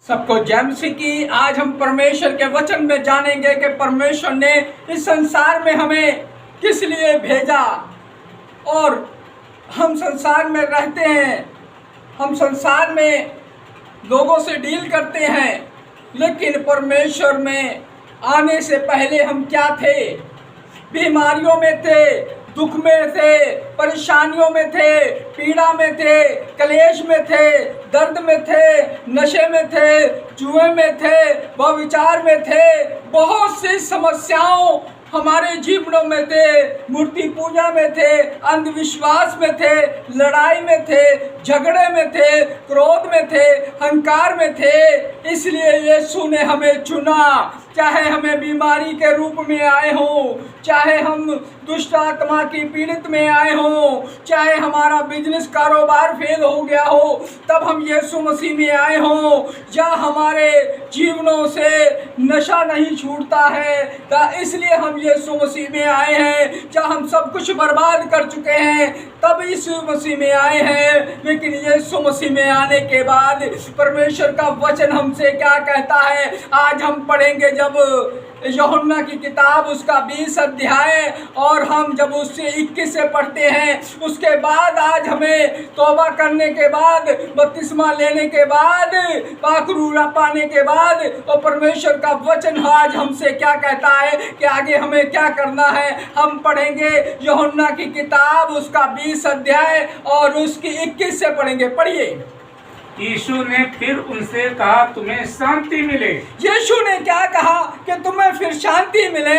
सबको जय मसीह की। आज हम परमेश्वर के वचन में जानेंगे कि परमेश्वर ने इस संसार में हमें किस लिए भेजा। और हम संसार में रहते हैं, हम संसार में लोगों से डील करते हैं, लेकिन परमेश्वर में आने से पहले हम क्या थे? बीमारियों में थे, दुख में थे, परेशानियों में थे, पीड़ा में थे, कलेश में थे, दर्द में थे, नशे में थे, जुए में थे, व्यभिचार में थे, बहुत सी समस्याओं हमारे जीवनों में थे, मूर्ति पूजा में थे, अंधविश्वास में थे, लड़ाई में थे, झगड़े में थे, क्रोध में थे, अहंकार में थे। इसलिए यीशु ने हमें चुना। चाहे हमें बीमारी के रूप में आए हों, चाहे हम दुष्ट आत्मा की पीड़ित में आए हों, चाहे हमारा बिजनेस कारोबार फेल हो गया हो, तब हम यीशु मसीह में आए हों, या हमारे जीवनों से नशा नहीं छूटता है तो इसलिए हम यीशु मसीह में आए हैं, या हम सब कुछ बर्बाद कर चुके हैं तब यीशु मसीह में आए हैं। लेकिन यीशु मसीह में आने के बाद परमेश्वर का वचन हमसे क्या कहता है, आज हम पढ़ेंगे जब यूहन्ना की किताब उसका 20 अध्याय, और हम जब उससे 21 से पढ़ते हैं, उसके बाद आज हमें तौबा करने के बाद, बपतिस्मा लेने के बाद, पाकरूरा पाने के बाद, और परमेश्वर का वचन आज हमसे क्या कहता है कि आगे हमें क्या करना है। हम पढ़ेंगे यूहन्ना की किताब उसका 20 अध्याय और उसकी 21 से पढ़ेंगे। पढ़िए। यीशु ने फिर उनसे कहा, तुम्हें शांति मिले। यीशु ने क्या कहा कि तुम्हें फिर शांति मिले।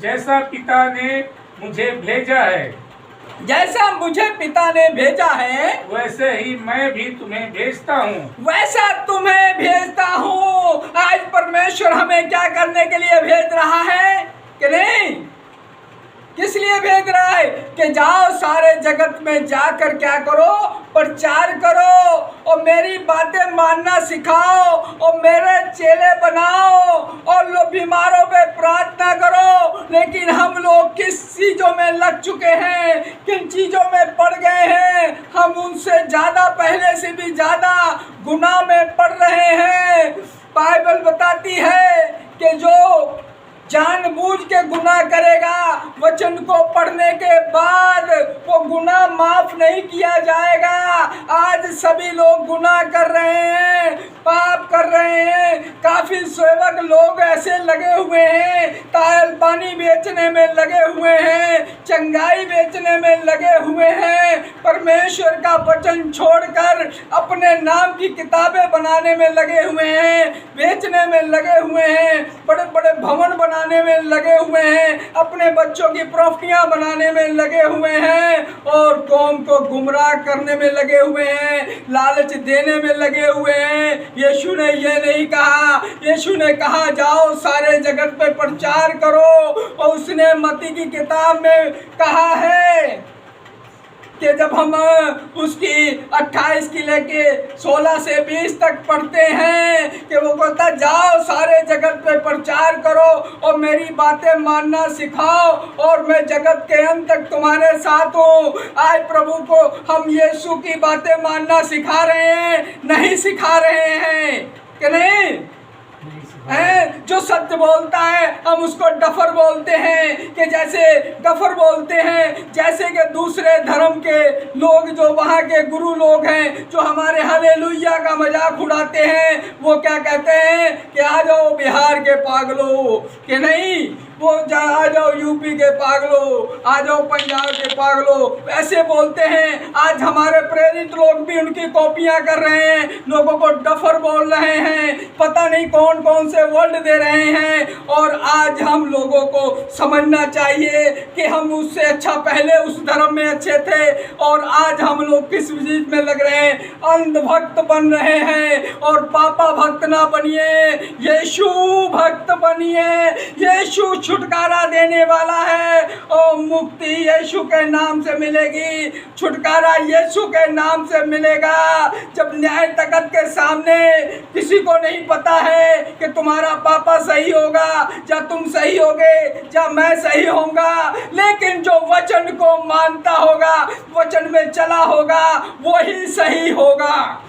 जैसा पिता ने मुझे भेजा है, जैसा मुझे पिता ने भेजा है, वैसे ही मैं भी तुम्हें भेजता हूँ। वैसा तुम्हें भेजता हूँ। आज परमेश्वर हमें क्या करने के लिए भेज रहा है कि नहीं? किस लिए भेज रहा है? कि जाओ सारे जगत में जाकर क्या करो? प्रचार करो और मेरी बातें मानना सिखाओ और मेरे चेले बनाओ और लोग बीमारों पे प्रार्थना करो। लेकिन हम लोग किस चीज़ों में लग चुके हैं, किन चीज़ों में पड़ गए हैं? हम उनसे ज़्यादा, पहले से भी ज़्यादा गुनाह में पड़ रहे हैं। बाइबल बताती है कि जो जानबूझ के गुनाह करेगा, वचन को पढ़ने के बाद वो गुनाह माफ नहीं किया जाएगा। आज सभी लोग गुनाह कर रहे हैं, पाप कर रहे हैं। काफी सेवक लोग ऐसे लगे हुए हैं, तायल पानी बेचने में लगे हुए हैं, चंगाई बेचने में लगे हुए हैं, परमेश्वर का वचन छोड़कर अपने नाम की किताबें बनाने में लगे हुए हैं, बेचने में लगे हुए हैं, बड़े बड़े भवन बनाने में लगे हुए हैं, अपने बच्चों की प्रॉपर्टियां बनाने में लगे हुए हैं, और कौम को गुमराह करने में लगे हुए हैं, लालच देने में लगे हुए हैं। यीशु ने ये नहीं कहा। यीशु ने कहा जाओ सारे जगत पे प्रचार करो। और उसने मत्ती की किताब में कहा है कि जब हम उसकी 28 की लेके 16 से 20 तक पढ़ते हैं कि वो कहता जाओ सारे जगत पे प्रचार करो और मेरी बातें मानना सिखाओ और मैं जगत के अंत तक तुम्हारे साथ हूँ। आज प्रभु को हम यीशु की बातें मानना सिखा रहे हैं, नहीं सिखा रहे हैं कि नहीं? जो सत्य बोलता है हम उसको डफर बोलते हैं, कि जैसे डफर बोलते हैं, जैसे कि दूसरे धर्म के लोग जो वहाँ के गुरु लोग हैं, जो हमारे हालेलुया का मजाक उड़ाते हैं, वो क्या कहते हैं कि आ जाओ बिहार के पागलों, कि नहीं? वो आ जाओ यूपी के पागलों, आ जाओ पंजाब के पागलों, ऐसे बोलते हैं। आज हमारे प्रेरित लोग भी उनकी कॉपियां कर रहे हैं, लोगों को डफर बोल रहे हैं, पता नहीं कौन कौन से वर्ड दे रहे हैं। और आज हम लोगों को समझना चाहिए कि हम उससे अच्छा पहले उस धर्म में अच्छे थे, और आज हम लोग किस चीज में लग रहे हैं? अंधभक्त बन रहे हैं। और पापा भक्त ना बनिए, यीशु भक्त बनिए। यीशु छुटकारा देने वाला है और मुक्ति यीशु के नाम से मिलेगी, छुटकारा यीशु के नाम से मिलेगा। जब न्याय तख्त के सामने किसी को नहीं पता है कि तुम्हारा पापा सही होगा या तुम सही होगे या मैं सही होऊंगा, लेकिन जो वचन को मानता होगा, वचन में चला होगा, वही सही होगा।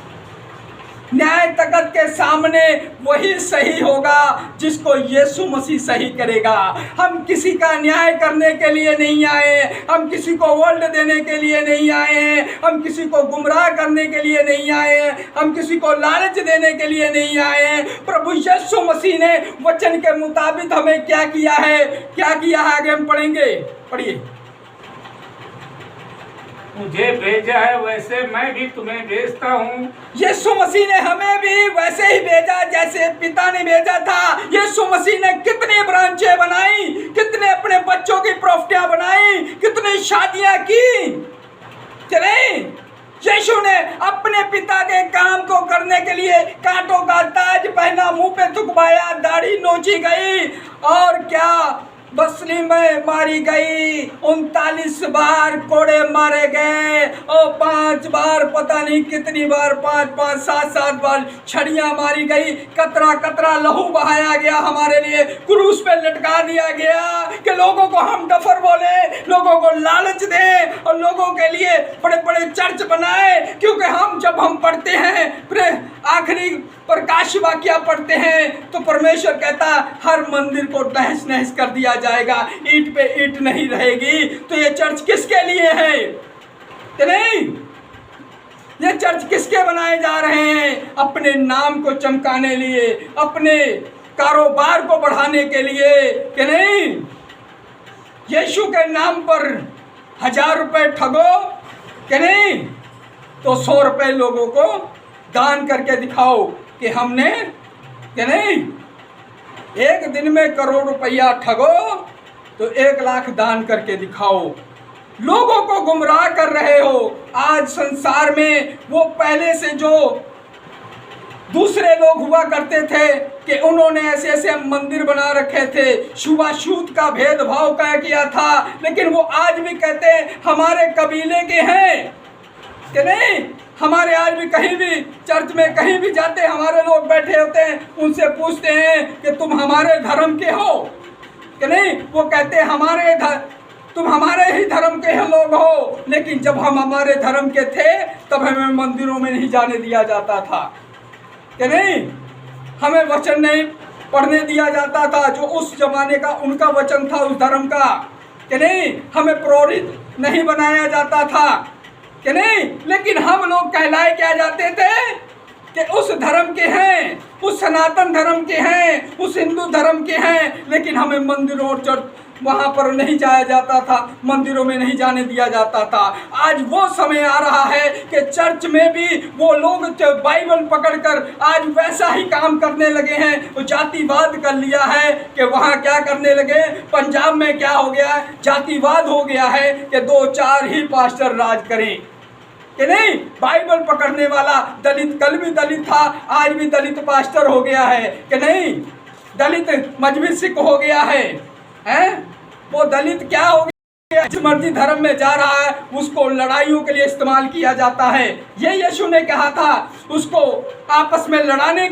न्याय तख्त के सामने वही सही होगा जिसको यीशु मसीह सही करेगा। हम किसी का न्याय करने के लिए नहीं आए, हम किसी को वोट देने के लिए नहीं आए हैं, हम किसी को गुमराह करने के लिए नहीं आए हैं, हम किसी को लालच देने के लिए नहीं आए हैं। प्रभु यीशु मसीह ने वचन के मुताबिक हमें क्या किया है, क्या किया है, आगे हम पढ़ेंगे। पढ़िए। मुझे भेजा है वैसे मैं भी तुम्हें भेजता हूँ। यीशु मसीह ने हमें भी वैसे ही भेजा जैसे पिता ने भेजा था। यीशु मसीह ने कितनी ब्रांचें बनाई, कितने अपने बच्चों की प्रॉपर्टियां बनाई, कितनी शादियां की। चले, यीशु ने अपने पिता के काम को करने के लिए कांटों का ताज पहना, मुंह पे थुकवाया, दाढ़ी नोची गई और क्या बसली में मारी गई, 39 बार कोड़े मारे गए और 5 बार पता नहीं कितनी बार, 5 7 बार छड़ियां मारी गई। कतरा कतरा लहू बहाया गया, हमारे लिए क्रूस पे लटका दिया गया कि लोगों को हम डफर बोले, लोगों को लालच दें और लोगों के लिए बड़े बड़े चर्च बनाए। क्योंकि जब हम पढ़ते हैं फिर आखिरी प्रकाश वाक्य पढ़ते हैं तो परमेश्वर कहता हर मंदिर को तहस नहस कर दिया जाएगा, ईंट पे ईंट नहीं रहेगी। तो ये चर्च किसके लिए है कि नहीं? ये चर्च किसके बनाए जा रहे हैं? अपने नाम को चमकाने लिए, अपने कारोबार को बढ़ाने के लिए कि नहीं? यीशु के नाम पर 1000 रुपए ठगो कि नहीं, तो 100 रुपए लोगों को दान करके दिखाओ कि हमने कि नहीं। एक दिन में करोड़ रुपया ठगो तो 1 लाख दान करके दिखाओ। लोगों को गुमराह कर रहे हो। आज संसार में वो पहले से जो दूसरे लोग हुआ करते थे कि उन्होंने ऐसे ऐसे मंदिर बना रखे थे, छुआछूत का भेदभाव क्या किया था, लेकिन वो आज भी कहते हैं हमारे कबीले के हैं कि नहीं। हमारे आज भी कहीं भी चर्च में कहीं भी जाते हमारे लोग बैठे होते हैं, उनसे पूछते हैं कि तुम हमारे धर्म के हो कि नहीं। वो कहते हैं तुम हमारे ही धर्म के लोग हो, लेकिन जब हम हमारे धर्म के थे तब हमें मंदिरों में नहीं जाने दिया जाता था कि नहीं। हमें वचन नहीं पढ़ने दिया जाता था जो उस जमाने का उनका वचन था, उस धर्म का कि नहीं। हमें पुरोहित नहीं बनाया जाता था कि नहीं। लेकिन हम लोग कहलाए क्या जाते थे कि उस धर्म के हैं, उस सनातन धर्म के हैं, उस हिंदू धर्म के हैं। लेकिन हमें मंदिरों और चर्च वहाँ पर नहीं जाया जाता था, मंदिरों में नहीं जाने दिया जाता था। आज वो समय आ रहा है कि चर्च में भी वो लोग बाइबल पकड़कर आज वैसा ही काम करने लगे हैं। वो जातिवाद कर लिया है कि वहाँ क्या करने लगे, पंजाब में क्या हो गया, जातिवाद हो गया है कि 2-4 ही पास्टर राज करें कि नहीं। बाइबल पकड़ने वाला दलित, कल भी दलित था, आज भी दलित पास्टर हो गया है कि नहीं। दलित मजहबी सिख हो गया है, हैं? वो दलित क्या हो गया, जिस मर्जी धर्म में जा रहा है उसको लड़ाइयों के लिए इस्तेमाल किया जाता है। ये यीशु ने कहा था उसको आपस में लड़ाने